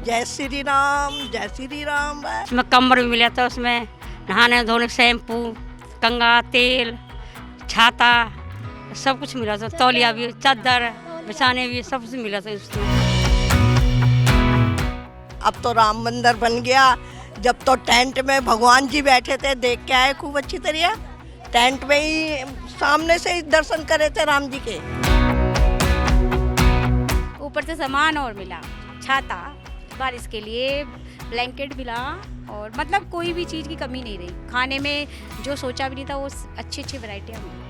जय श्री राम, जय श्री राम। उसमें कम्बल भी मिला था, उसमें नहाने धोने शैम्पू, कंघा, तेल, छाता, सब कुछ मिला था। तौलिया भी, चादर बिछाने भी, सब कुछ मिला था उसमें। अब तो राम मंदिर बन गया। जब तो टेंट में भगवान जी बैठे थे, देख के आए खूब अच्छी तरह। टेंट में ही सामने से ही दर्शन करे थे राम जी के। ऊपर से सामान और मिला, छाता, बारिश के लिए ब्लैंकेट मिला, और मतलब कोई भी चीज़ की कमी नहीं रही। खाने में जो सोचा भी नहीं था वो अच्छी अच्छी वैरायटियाँ मिली।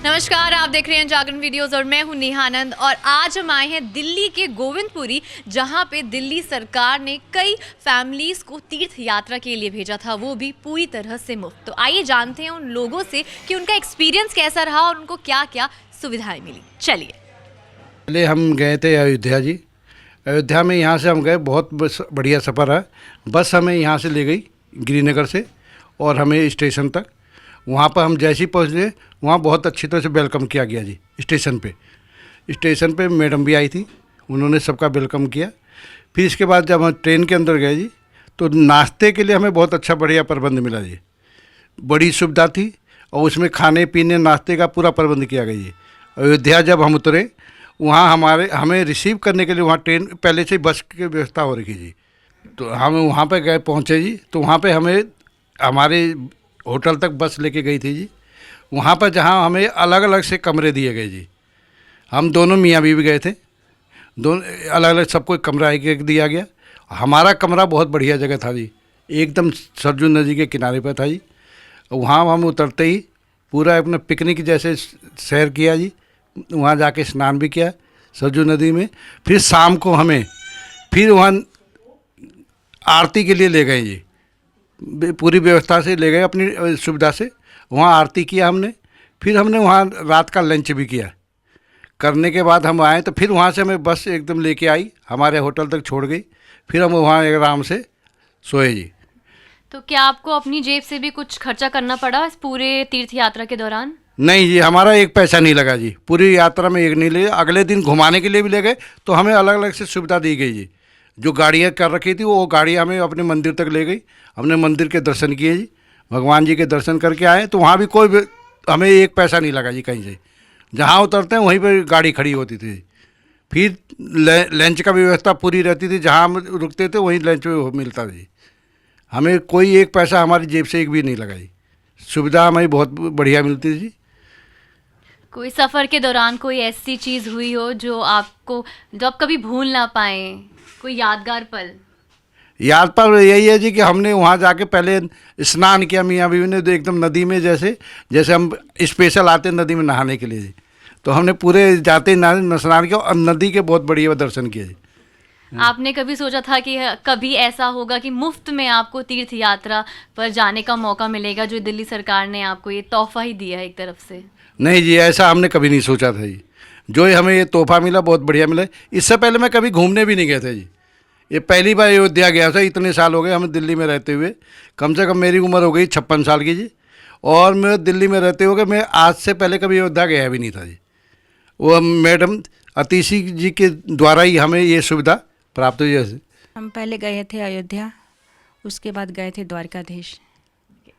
नमस्कार, आप देख रहे हैं जागरण वीडियोस और मैं हूं नेहा आनंद। और आज हम आए हैं दिल्ली के गोविंदपुरी, जहां पे दिल्ली सरकार ने कई फैमिलीज को तीर्थ यात्रा के लिए भेजा था, वो भी पूरी तरह से मुफ्त। तो आइए जानते हैं उन लोगों से कि उनका एक्सपीरियंस कैसा रहा और उनको क्या क्या सुविधाएं मिली। चलिए। पहले हम गए थे अयोध्या जी। अयोध्या में यहाँ से हम गए, बहुत बढ़िया सफ़र है। बस हमें यहाँ से ले गई गिरिनगर से और हमें स्टेशन तक। वहाँ पर हम जैसे ही पहुँचे, वहाँ बहुत अच्छी तरह से वेलकम किया गया जी। स्टेशन पे मैडम भी आई थी, उन्होंने सबका वेलकम किया। फिर इसके बाद जब हम ट्रेन के अंदर गए जी, तो नाश्ते के लिए हमें बहुत अच्छा बढ़िया प्रबंध मिला जी। बड़ी सुविधा थी और उसमें खाने पीने नाश्ते का पूरा प्रबंध किया गया जी। अयोध्या जब हम उतरे, वहाँ हमें रिसीव करने के लिए वहाँ ट्रेन पहले से बस की व्यवस्था हो रखी जी। तो हम वहाँ पे गए, पहुँचे जी। तो वहाँ पे हमें हमारे होटल तक बस लेके गई थी जी। वहाँ पर जहाँ हमें अलग अलग से कमरे दिए गए जी। हम दोनों मियाँ बीवी गए थे, दोनों अलग अलग सबको कमरा एक एक दिया गया। हमारा कमरा बहुत बढ़िया जगह था जी, एकदम सरजू नदी के किनारे पर था जी। वहाँ हम उतरते ही पूरा अपना पिकनिक जैसे सैर किया जी। वहाँ जाके स्नान भी किया सरजू नदी में। फिर शाम को हमें फिर वहाँ आरती के लिए ले गए जी। पूरी व्यवस्था से ले गए अपनी सुविधा से। वहाँ आरती किया हमने। फिर हमने वहाँ रात का लंच भी किया। करने के बाद हम आए तो फिर वहाँ से हमें बस एकदम लेके आई, हमारे होटल तक छोड़ गई। फिर हम वहाँ आराम से सोए जी। तो क्या आपको अपनी जेब से भी कुछ खर्चा करना पड़ा इस पूरे तीर्थ यात्रा के दौरान? नहीं जी, हमारा एक पैसा नहीं लगा जी। पूरी यात्रा में एक नहीं ले। अगले दिन घुमाने के लिए भी ले गए तो हमें अलग अलग से सुविधा दी गई जी। जो गाड़ियाँ कर रखी थी वो गाड़ी हमें अपने मंदिर तक ले गई। हमने मंदिर के दर्शन किए जी, भगवान जी के दर्शन करके आए। तो वहाँ भी हमें एक पैसा नहीं लगा जी कहीं से। जहाँ उतरते हैं वहीं पर गाड़ी खड़ी होती थी। फिर लंच का व्यवस्था पूरी रहती थी, जहाँ हम रुकते थे वहीं लंच मिलता था जी। हमें कोई एक पैसा हमारी जेब से एक भी नहीं लगा जी। सुविधा हमें बहुत बढ़िया मिलती थी जी। कोई सफ़र के दौरान कोई ऐसी चीज़ हुई हो जो आप कभी भूल ना पाए, कोई यादगार पल? याद पर यही है जी कि हमने वहाँ जाके पहले स्नान किया मियाँ बीवी ने, तो एकदम नदी में जैसे हम स्पेशल आते नदी में नहाने के लिए जी। तो हमने पूरे जाते स्नान किया और नदी के बहुत बढ़िया दर्शन किए जी। आपने कभी सोचा था कि कभी ऐसा होगा कि मुफ्त में आपको तीर्थ यात्रा पर जाने का मौका मिलेगा, जो दिल्ली सरकार ने आपको ये तोहफा ही दिया है एक तरफ से? नहीं जी, ऐसा हमने कभी नहीं सोचा था जी। जो हमें ये तोहफा मिला बहुत बढ़िया मिला। इससे पहले मैं कभी घूमने भी नहीं गए थे जी। ये पहली बार अयोध्या गया था। इतने साल हो गए हमें दिल्ली में रहते हुए। कम से कम मेरी उम्र हो गई 56 साल की जी। और मैं दिल्ली में रहते हुए मैं आज से पहले कभी अयोध्या गया भी नहीं था जी। वो मैडम अतिशी जी के द्वारा ही हमें ये सुविधा प्राप्त हुई है। हम पहले गए थे अयोध्या, उसके बाद गए थे द्वारकाधीश।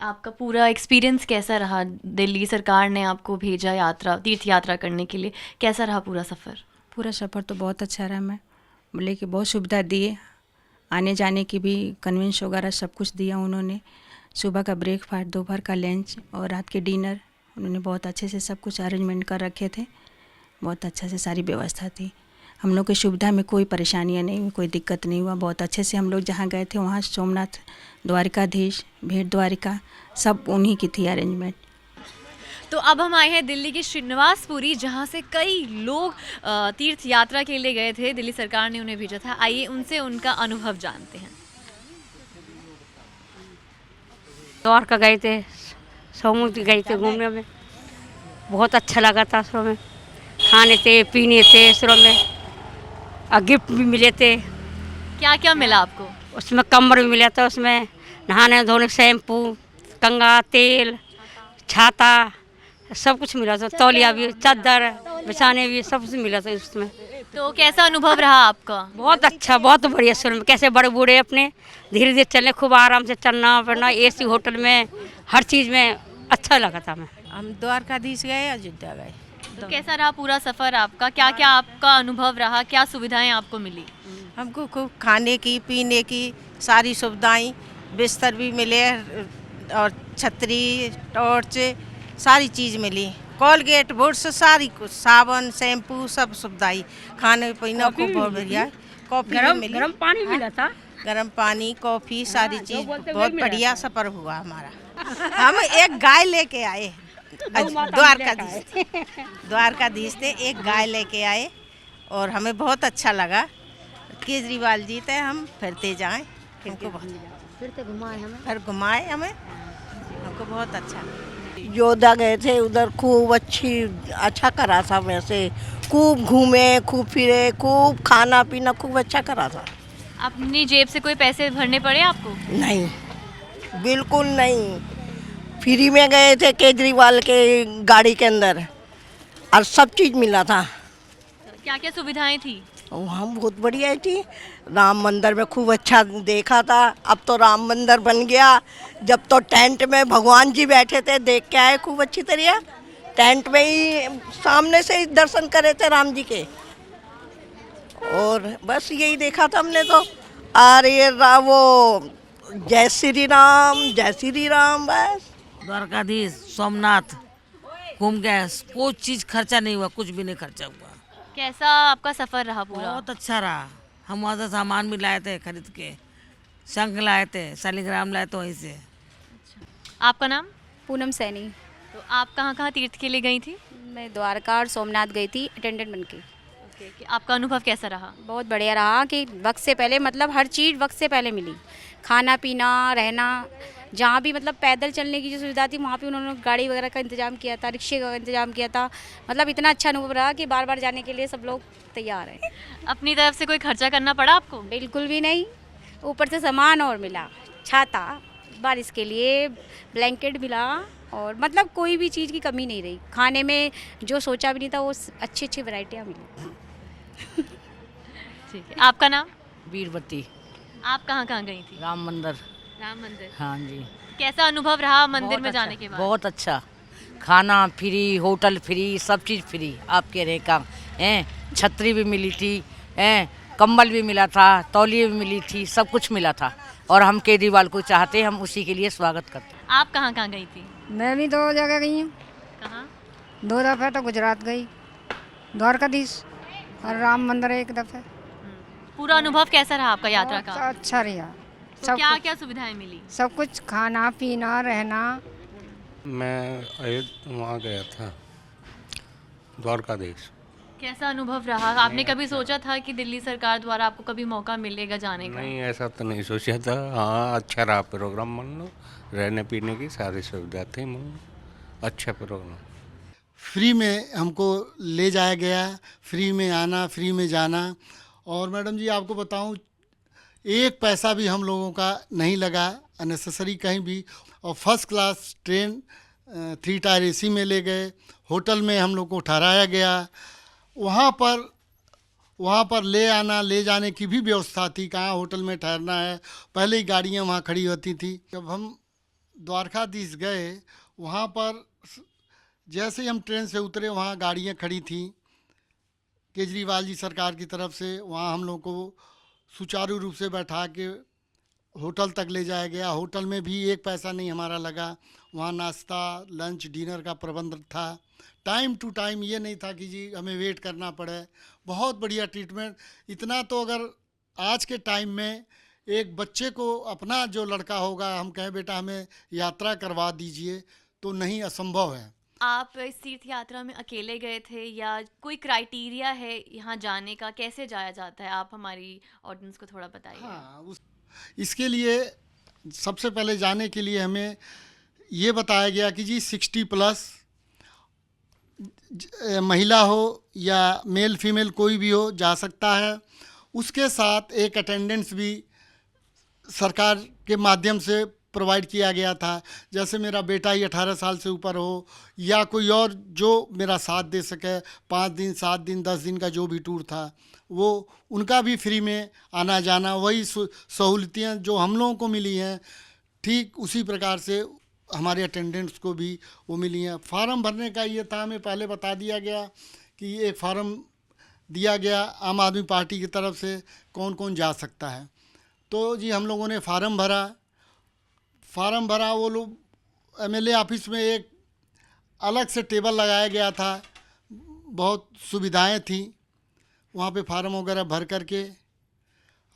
आपका पूरा एक्सपीरियंस कैसा रहा? दिल्ली सरकार ने आपको भेजा तीर्थ यात्रा करने के लिए, कैसा रहा पूरा सफ़र? पूरा सफ़र तो बहुत अच्छा रहा। मैं बोले कि बहुत सुविधा दिए, आने जाने की भी कन्वेंस वगैरह सब कुछ दिया उन्होंने। सुबह का ब्रेकफास्ट, दोपहर का लंच और रात के डिनर उन्होंने बहुत अच्छे से सब कुछ अरेंजमेंट कर रखे थे। बहुत अच्छा से सारी व्यवस्था थी। हम लोग की सुविधा में कोई परेशानियाँ नहीं हुई, कोई दिक्कत नहीं हुआ। बहुत अच्छे से हम लोग जहाँ गए थे वहाँ सोमनाथ, द्वारकाधीश, भेंट द्वारिका सब उन्हीं की थी अरेंजमेंट। तो अब हम आए हैं दिल्ली के श्रीनिवासपुरी, जहाँ से कई लोग तीर्थ यात्रा के लिए गए थे। दिल्ली सरकार ने उन्हें भेजा था। आइए उनसे उनका अनुभव जानते हैं। द्वारका गए थे, समुद्र गए थे घूमने में, बहुत अच्छा लगा था। उसमें में खाने थे, पीने थे, इसरो में और गिफ्ट भी मिले थे। क्या क्या मिला आपको? उसमें कम्बल भी मिला था, उसमें नहाने धोने शैम्पू, कंघा, तेल, छाता, सब कुछ मिला था। तौलिया भी, चादर बिछाने भी, सब कुछ मिला था उसमें। तो कैसा अनुभव रहा आपका? बहुत अच्छा, बहुत बढ़िया। सुन कैसे बड़े बूढ़े अपने धीरे धीरे चलने, खूब आराम से चलना फिरना, एसी होटल में हर चीज़ में अच्छा लगा था। मैं हम द्वारकाधीश गए, अयोध्या गए। तो कैसा रहा पूरा सफ़र आपका? क्या क्या आपका अनुभव रहा? क्या सुविधाएं आपको मिली? हमको खूब खाने की पीने की सारी सुविधाएं, बिस्तर भी मिले और छतरी टॉर्च सारी चीज़ मिली, कोलगेट बुरश सारी कुछ, साबुन शैम्पू सब सुविधाएं, खाने पीने को बहुत बढ़िया। कॉफ़ी भी मिली, गर्म पानी मिला था। गर्म पानी कॉफ़ी सारी चीज़, बोलते बहुत वही बढ़िया सफ़र हुआ हमारा। हम एक गाय लेके आए द्वारकाधीश से एक गाय लेके आए और हमें बहुत अच्छा लगा। केजरीवाल जी थे, हम फिरते जाएं, हमको फिर घुमाए हमें, हमको बहुत अच्छा लगा। योद्धा गए थे उधर, खूब अच्छा करा था। वैसे खूब घूमे, खूब फिरे, खूब खाना पीना खूब अच्छा करा था। अपनी जेब से कोई पैसे भरने पड़े आपको? नहीं, बिल्कुल नहीं, फ्री में गए थे केजरीवाल के गाड़ी के अंदर और सब चीज़ मिला था। क्या क्या सुविधाएं थी? वहाँ बहुत बढ़िया थी। राम मंदिर में खूब अच्छा देखा था। अब तो राम मंदिर बन गया, जब तो टेंट में भगवान जी बैठे थे देख के आए खूब अच्छी तरह। टेंट में ही सामने से ही दर्शन करे थे राम जी के, और बस यही देखा था हमने तो। और ये वो जय श्री राम बस। द्वारकाधीश सोमनाथ घूम गए, कोई चीज़ खर्चा नहीं हुआ, कुछ भी नहीं खर्चा हुआ। कैसा आपका सफ़र रहा पूरा? बहुत अच्छा रहा। हम वहाँ से सामान भी लाए थे खरीद के, शंख लाए थे, शालिग्राम लाए थे वहीं से। आपका नाम? पूनम सैनी। तो आप कहाँ कहाँ तीर्थ के लिए गई थी? मैं द्वारका और सोमनाथ गई थी अटेंडेंट बन के। आपका अनुभव कैसा रहा? बहुत बढ़िया रहा कि वक्त से पहले, मतलब हर चीज़ वक्त से पहले मिली। खाना पीना रहना, जहाँ भी मतलब पैदल चलने की जो सुविधा थी वहाँ पे उन्होंने गाड़ी वगैरह का इंतज़ाम किया था, रिक्शे का इंतज़ाम किया था। मतलब इतना अच्छा अनुभव रहा कि बार बार जाने के लिए सब लोग तैयार हैं। अपनी तरफ से कोई खर्चा करना पड़ा आपको? बिल्कुल भी नहीं, ऊपर से सामान और मिला, छाता, बारिश के लिए ब्लैंकेट मिला, और मतलब कोई भी चीज़ की कमी नहीं रही। खाने में जो सोचा भी नहीं था वो अच्छी अच्छी वैरायटियाँ मिली। ठीक है। आपका नाम? वीरवती। आप कहाँ कहाँ गई थी? राम मंदिर। राम मंदिर। हाँ जी। कैसा अनुभव रहा मंदिर बहुत में अच्छा, जाने के बाद? बहुत अच्छा। खाना फ्री, होटल फ्री, सब चीज़ फ्री आपके रहने का हैं। छतरी भी मिली थी, हैं, कंबल भी मिला था, तौलिए भी मिली थी, सब कुछ मिला था। और हम केजरीवाल को चाहते, हम उसी के लिए स्वागत करते। आप कहाँ कहाँ गई थी? मैं भी 2 जगह गई हूँ। कहाँ? 2 दफ़े तो गुजरात गई, द्वारकाधीश, और राम मंदिर एक दफ़े। पूरा अनुभव कैसा रहा आपका यात्रा का? अच्छा रहा। तो क्या क्या सुविधाएं मिली? सब कुछ, खाना पीना रहना। मैं वहाँ गया था द्वारकाधीश। कैसा अनुभव रहा? आपने कभी सोचा था कि दिल्ली सरकार द्वारा आपको कभी मौका मिलेगा जाने का? नहीं, ऐसा तो नहीं सोचा था। हाँ, अच्छा रहा प्रोग्राम, मान लो रहने पीने की सारी सुविधा थी, मान लो अच्छा प्रोग्राम। फ्री में हमको ले जाया गया, फ्री में आना, फ्री में जाना। और मैडम जी आपको बताऊं, एक पैसा भी हम लोगों का नहीं लगा अननेसेसरी कहीं भी। और first class train 3 tyre AC में ले गए, होटल में हम लोग को ठहराया गया। वहाँ पर ले आना ले जाने की भी व्यवस्था थी, कहाँ होटल में ठहरना है, पहले ही गाड़ियाँ वहाँ खड़ी होती थी। जब हम द्वारकाधीश गए, वहाँ पर जैसे ही हम ट्रेन से उतरे, वहाँ गाड़ियाँ खड़ी थी केजरीवाल जी सरकार की तरफ से। वहाँ हम लोग को सुचारू रूप से बैठा के होटल तक ले जाया गया। होटल में भी एक पैसा नहीं हमारा लगा। वहाँ नाश्ता, लंच, डिनर का प्रबंध था, टाइम टू टाइम। ये नहीं था कि जी हमें वेट करना पड़े। बहुत बढ़िया ट्रीटमेंट। इतना तो अगर आज के टाइम में एक बच्चे को, अपना जो लड़का होगा, हम कहें बेटा हमें यात्रा करवा दीजिए, तो नहीं, असंभव है। आप इस तीर्थ यात्रा में अकेले गए थे या कोई क्राइटेरिया है यहाँ जाने का? कैसे जाया जाता है? आप हमारी ऑडियंस को थोड़ा बताइए। हाँ, इसके लिए सबसे पहले जाने के लिए हमें ये बताया गया कि जी 60+ महिला हो या मेल फीमेल कोई भी हो जा सकता है। उसके साथ एक अटेंडेंस भी सरकार के माध्यम से प्रोवाइड किया गया था। जैसे मेरा बेटा ही 18 साल से ऊपर हो या कोई और जो मेरा साथ दे सके, 5 दिन 7 दिन 10 दिन का जो भी टूर था वो उनका भी फ्री में आना जाना, वही सहूलतियाँ जो हम लोगों को मिली हैं ठीक उसी प्रकार से हमारे अटेंडेंट्स को भी वो मिली हैं। फार्म भरने का ये था, हमें पहले बता दिया गया कि एक फार्म दिया गया आम आदमी पार्टी की तरफ से कौन कौन जा सकता है। तो जी हम लोगों ने फार्म भरा। वो लोग एमएलए ऑफिस में एक अलग से टेबल लगाया गया था, बहुत सुविधाएं थी वहाँ पे। फार्म वगैरह भर करके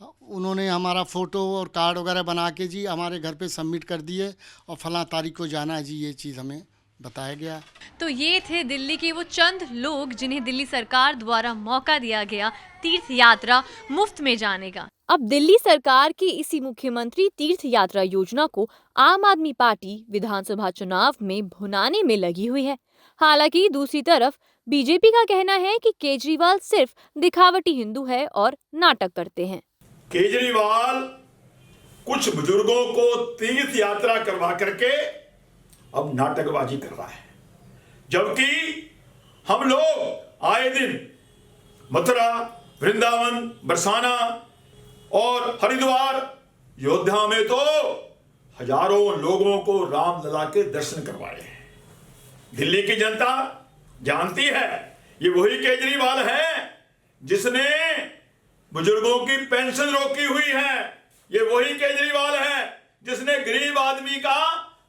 उन्होंने हमारा फ़ोटो और कार्ड वगैरह बना के जी हमारे घर पे सबमिट कर दिए और फलां तारीख को जाना है जी, ये चीज़ हमें बताया गया। तो ये थे दिल्ली के वो चंद लोग जिन्हें दिल्ली सरकार द्वारा मौका दिया गया तीर्थ यात्रा मुफ्त में जाने का। अब दिल्ली सरकार की इसी मुख्यमंत्री तीर्थ यात्रा योजना को आम आदमी पार्टी विधानसभा चुनाव में भुनाने में लगी हुई है। हालांकि दूसरी तरफ बीजेपी का कहना है कि केजरीवाल सिर्फ दिखावटी हिंदू है और नाटक करते हैं। केजरीवाल कुछ बुजुर्गों को तीर्थ यात्रा करवा करके अब नाटकबाजी कर रहा है, जबकि हम लोग आए दिन मथुरा, वृंदावन, बरसाना और हरिद्वार, अयोध्या में तो हजारों लोगों को रामलला के दर्शन करवाए हैं। दिल्ली की जनता जानती है ये वही केजरीवाल है जिसने बुजुर्गों की पेंशन रोकी हुई है। ये वही केजरीवाल है जिसने गरीब आदमी का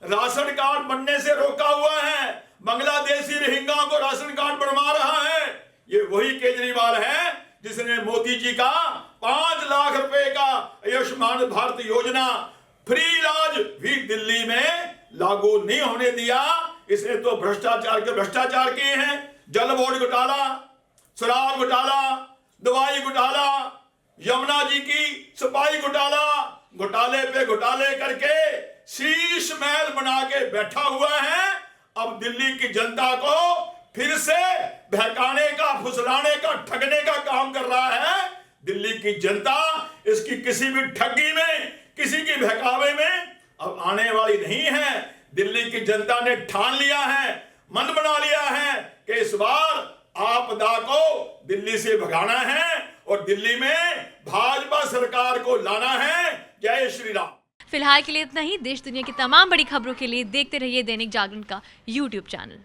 राशन कार्ड बनने से रोका हुआ है, बांग्लादेशी रोहिंग्या को राशन कार्ड बनवा रहा है। ये वही केजरीवाल है जिसने मोदी जी का 5 लाख रुपए का आयुष्मान भारत योजना फ्री इलाज भी दिल्ली में लागू नहीं होने दिया। इसने तो भ्रष्टाचार किए हैं। जल बोर्ड घोटाला, शराब घोटाला, दवाई घोटाला, यमुना जी की सफाई घोटाले पे घोटाले करके शीश महल बना के बैठा हुआ है। अब दिल्ली की जनता को फिर से बहकाने का, फुसलाने का, ठगने का काम कर रहा है। दिल्ली की जनता इसकी किसी भी ठगी में, किसी की बहकावे में अब आने वाली नहीं है। दिल्ली की जनता ने ठान लिया है, मन बना लिया है कि इस बार आपदा को दिल्ली से भगाना है और दिल्ली में भाजपा सरकार को लाना है। जय श्री राम। फिलहाल के लिए इतना ही। देश दुनिया की तमाम बड़ी खबरों के लिए देखते रहिए दैनिक जागरण का YouTube चैनल।